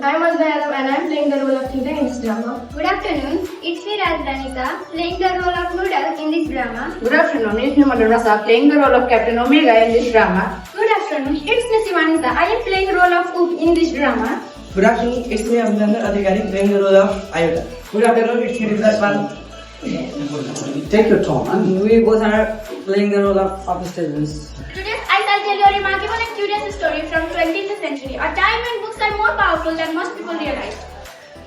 I'm Azna Yadav and I'm playing the role of Tita in this drama. Good afternoon, it's me Rajdanika playing the role of Noodle in this drama. Good afternoon, it's me Madhurasa playing the role of Captain Omega in this drama. Good afternoon, it's me Sivanita. I am playing the role of Oop in this drama. Good afternoon, it's me Abhinandan Adhikari playing the role of Iota. Good afternoon, it's me Rizwan. Take your turn. We both are playing the role of students. Today I shall tell you a remarkable and curious story from 20th century, a time when books are more powerful than most people realize.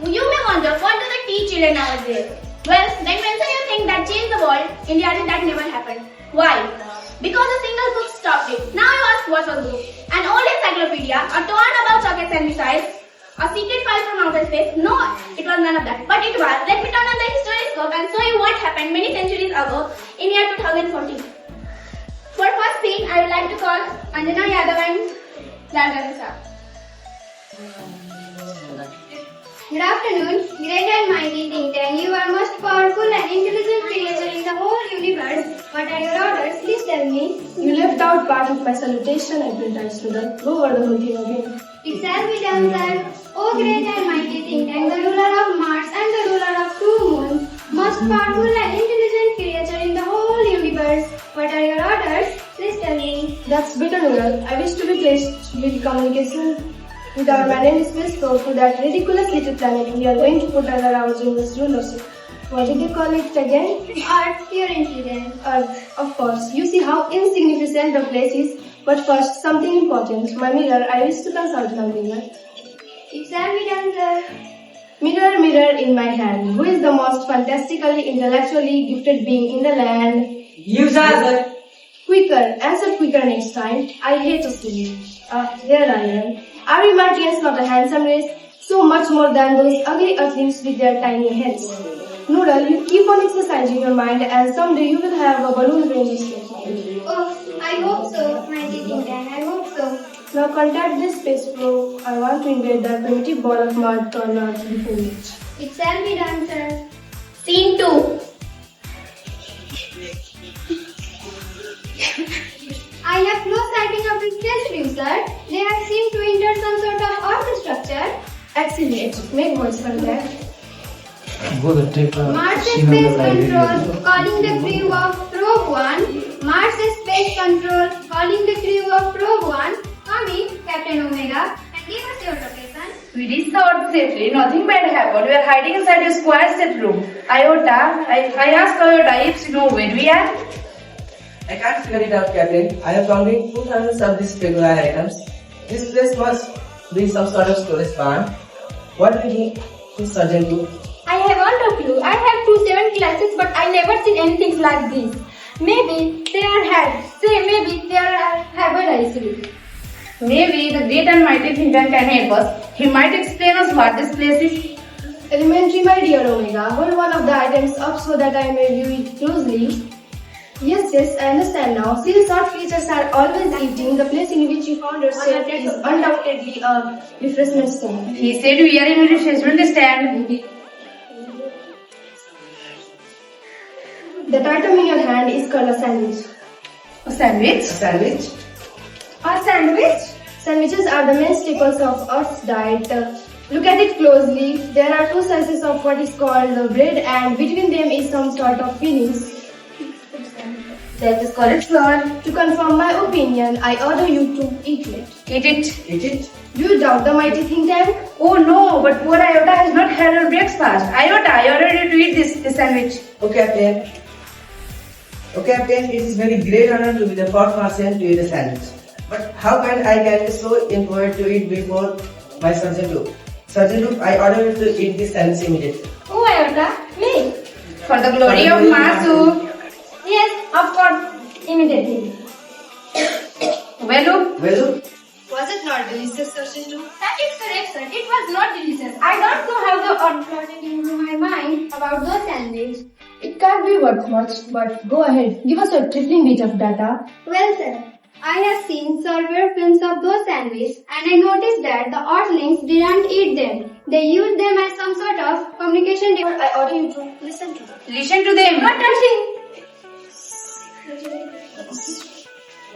You may wonder, what do they teach children nowadays? Well, the invention you think that changed the world, in reality that never happened. Why? Because a single book stopped it. Now you ask what was book? An old encyclopedia, a torn about rockets and missiles, a secret file from outer space? No, it was none of that. But it was. Let me turn on the historiscope and show you what happened many centuries ago in year 2014. For first thing, I would like to call Anjana Yadav and Rajana sir. Good afternoon, great and mighty think tank. You are most powerful and intelligent creature in the whole universe. What are your orders? Please tell me. You left out part of my salutation, Apprentice Noodle. Go over the whole thing again. It shall be done, sir. O great and mighty think tank, the ruler of Mars and the ruler of two moons, most powerful and intelligent creature in the whole universe. What are your orders? Please tell me. That's better, Noodle. I wish to be placed with communication with our manned space probe to that ridiculous little planet we are going to put under our genius rulership. What did they call it again? Earth, pure intelligence. Earth, of course. You see how insignificant the place is. But first, something important. My mirror. I wish to consult my mirror. It shall be done, sir. Mirror, mirror in my hand. Who is the most fantastically, intellectually gifted being in the land? You, sir. Quicker. Answer quicker next time. I hate to see you. Here I am. Are we Martians not a handsome race? So much more than those ugly earthlings with their tiny heads. Noodle, you keep on exercising your mind and someday you will have a balloon brain state. Oh, I hope so, mighty think tank. I hope so. Now contact this space probe. I want to invade that primitive ball of mud called Earth before which. It shall be done, sir. Scene 2. I have no sighting of this stream, sir. They have seemed to enter some sort of earth structure. Excellent. Make voice contact. Go to take Mars Space Control calling the crew of Probe 1. Mars Space Control calling the crew of Probe 1. Come in, Captain Omega, and give us your location. We reached the Earth safely, nothing bad happened. We are hiding inside a square set room. Iota, I asked Iota if you know where we are. I can't figure it out, Captain. I have found 2,000 of these regular items. This place must be some sort of storage barn. What do you think, Sergeant Luke? I haven't a clue. I have 2 7 classes, but I never seen anything like this. Maybe they are had. Say maybe they are hybridized. Maybe the great and mighty think tank can help us. He might explain us what this place is. Elementary, my dear Omega. Hold one of the items up so that I may view it closely. Yes, I understand now. Since our creatures are always eating, the place in which you found yourself is undoubtedly a refreshment stand. He said we are in a refreshment stand. The item in your hand is called a sandwich. A sandwich? Sandwich? A sandwich? Sandwiches are the main staples of Earth's diet. Look at it closely. There are 2 slices of what is called bread and between them is some sort of fillings. That is correct, sir. To confirm my opinion, I order you to eat it. Eat it. Eat it? Do you doubt the mighty think tank? Oh no, but poor Iota has not had her breakfast. Iota, I ordered you to eat this sandwich. Okay, Captain. Okay, Captain, it is very great honor to be the first person to eat a sandwich. But how can I get so empowered to eat before my Sergeant Luke? Sergeant Luke, I order you to eat this sandwich immediately. Oh, Iota, me? For the glory of Marsu. Yes, of course, immediately. Well, Was it not delicious, Sergeant Luke? That is correct, sir. It was not delicious. I don't know how the odd got it into my mind about those sandwiches. It can't be worth much, but go ahead. Give us a trifling bit of data. Well, sir, I have seen several films of those sandwiches and I noticed that the Earthlings didn't eat them. They used them as some sort of communication device. I order you to listen to them. listen to them. Not touching.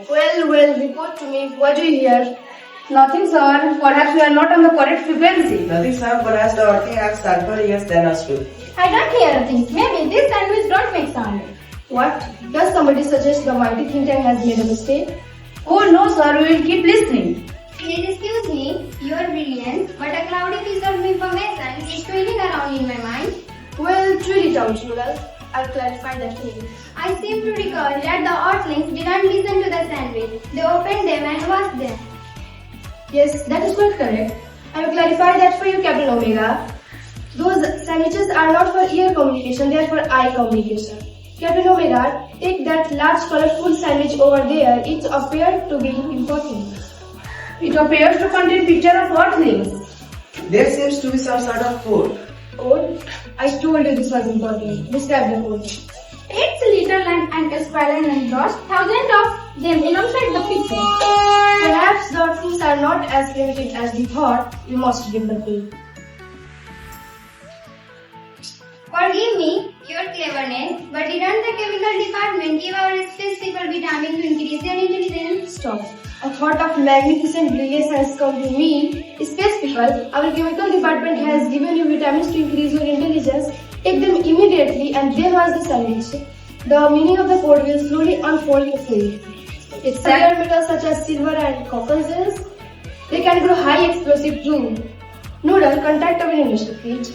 Well, report to me. What do you hear? Nothing, sir. Perhaps we are not on the correct frequency. Nothing, sir, but as the earthing acts sulfur, yes, then us too. I don't hear things. Maybe this sandwich don't make sound. What? Does somebody suggest the mighty think tank has made a mistake? Oh no, sir. We will keep listening. Please excuse me, you are brilliant, but a cloudy piece of information is swirling around in my mind. Well, read it out, Noodle. I'll clarify that for you. I seem to recall that the Earthlings didn't listen to the sandwich. They opened them and washed them. Yes, that is quite correct. I will clarify that for you, Captain Omega. Those sandwiches are not for ear communication, they are for eye communication. Captain Omega, take that large colorful sandwich over there. It appeared to be important. It appears to contain picture of Earthlings. There seems to be some sort of code. Oh, I told you this was important. Describe the code. It's little and spiral and dots, thousands of them alongside the picture. Perhaps the things are not as primitive as we thought. You must give the clue. Forgive me your cleverness, but didn't the chemical department give our space people vitamin to increase their intelligence? Stop. A thought of magnificent brilliance has come to me. Space people, our chemical department has given you vitamins to increase your intelligence. Take them immediately and there was the sandwich. The meaning of the code will slowly unfold to you. It's rare metals such as silver and copper cells. They can grow high explosive too. Noodle, contact our investor page.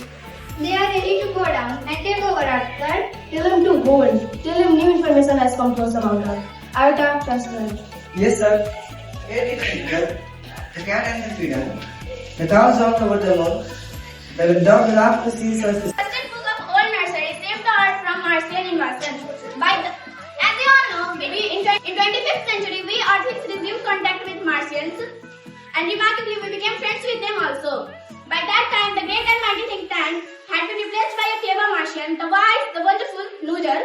They are ready to go down and take over after. Tell them to hold. Tell them new information has come to us about her. Arta, transparent. Yes, sir. Here it is, sir. The cat and the freedom. The cows walked over the moon. The dog laughed to see such. The first book of old nursery saved the earth from Martian invasion. As you all know, maybe in 25th century, we Earthlings resumed contact with Martians, and remarkably, we became friends with them also. By that time, the great and mighty think tank had been replaced by a clever Martian, the wise, the wonderful Noodle.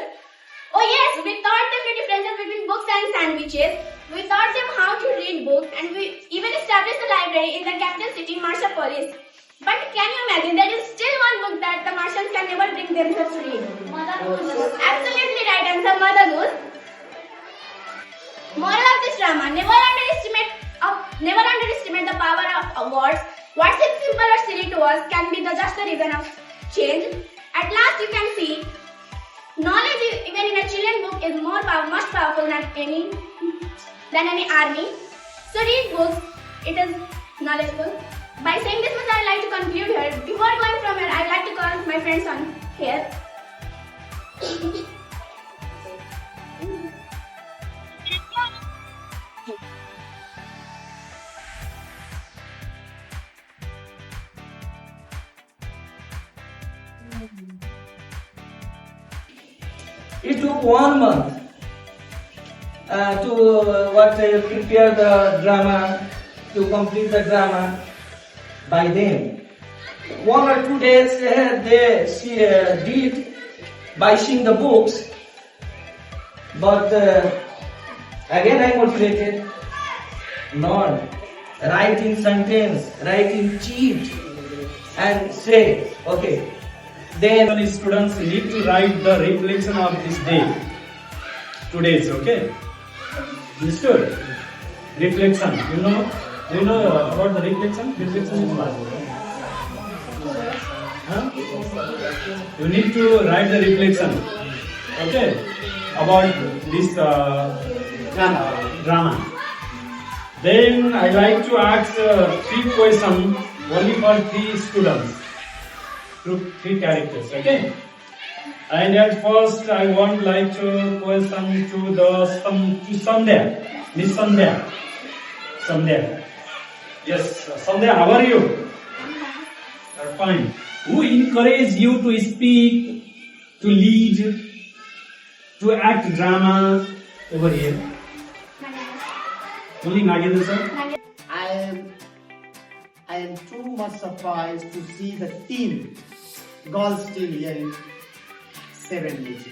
Oh yes, we taught them the differences between books and sandwiches. We taught them how to read books, and we even established a library in the capital city, Marsopolis. But can you imagine, there is still one book that the Martians can never bring themselves to read. Mother Goose. Absolutely right answer, Mother Goose. Moral of this drama, never underestimate the power of words. What seems simple or silly to us can be just the reason of change. At last you can see, knowledge even in a children's book is much powerful than any army. So read books, it is knowledgeable. By saying this much, I'd like to conclude here. Before going from here, I'd like to call my friends on here. It took 1 month to prepare the drama, to complete the drama by them. 1 or 2 days she did by seeing the books, but again I motivated. Not writing sentence, writing cheat, and say okay. Then students need to write the reflection of this day. Today's, okay? Understood? Reflection. Do you know about the reflection? Reflection is what? Huh? You need to write the reflection. Okay? About this drama. Then I like to ask 3 questions only for 3 students. 3 characters, okay? And at first, I want like to question to Sandhya, Miss Sandhya. Sandhya. Yes, Sandhya, how are you? You're fine. Who encouraged you to speak, to lead, to act drama over here? Only Nagendra sir? I am too much surprised to see the team, girls team here in 7AG.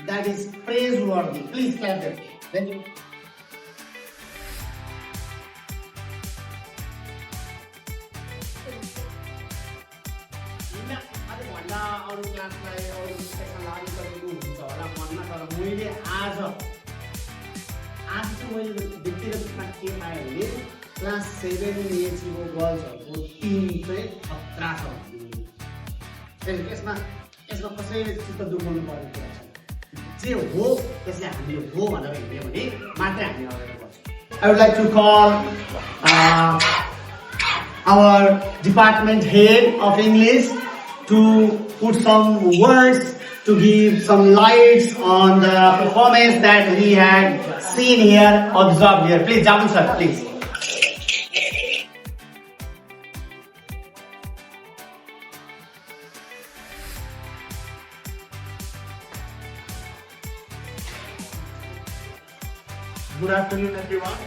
That is praiseworthy. Please clap them. Thank you. अरू क्लासलाई अरू सेक्सनलाई अलिकति हुन्छ होला मनमा तर मैले आज चाहिँ मैले व्यक्तिगत रूपमा के पाएँ भने क्लास 7 एजीको गर्ल्सहरूको टिम चाहिँ खतरा छ। यसमा कसैले चित्त दुखाउनु पर्ने कुरा छैन। जे हो त्यसले हामीले हो भनेर हिँड्यो भने मात्रै हामी अगाडि बढ्छौँ। I would like to call our department head of English to put some words, to give some lights on the performance that we had seen here, observed here. Please, Jamu sir, please. Good afternoon, everyone.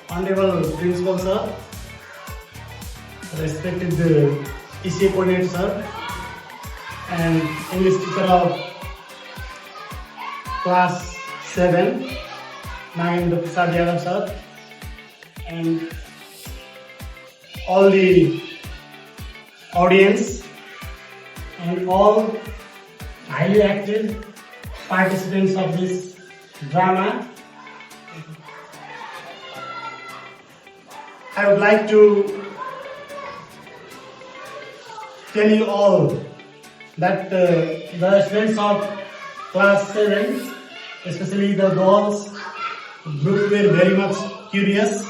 Honorable Principal Sir, respected ECA Coordinator Sir, and English teacher of class 7, Nagendra Prasad Yadav Sir, and all the audience and all highly active participants of this drama. I would like to tell you all that the students of class 7, especially the girls group, were very much curious.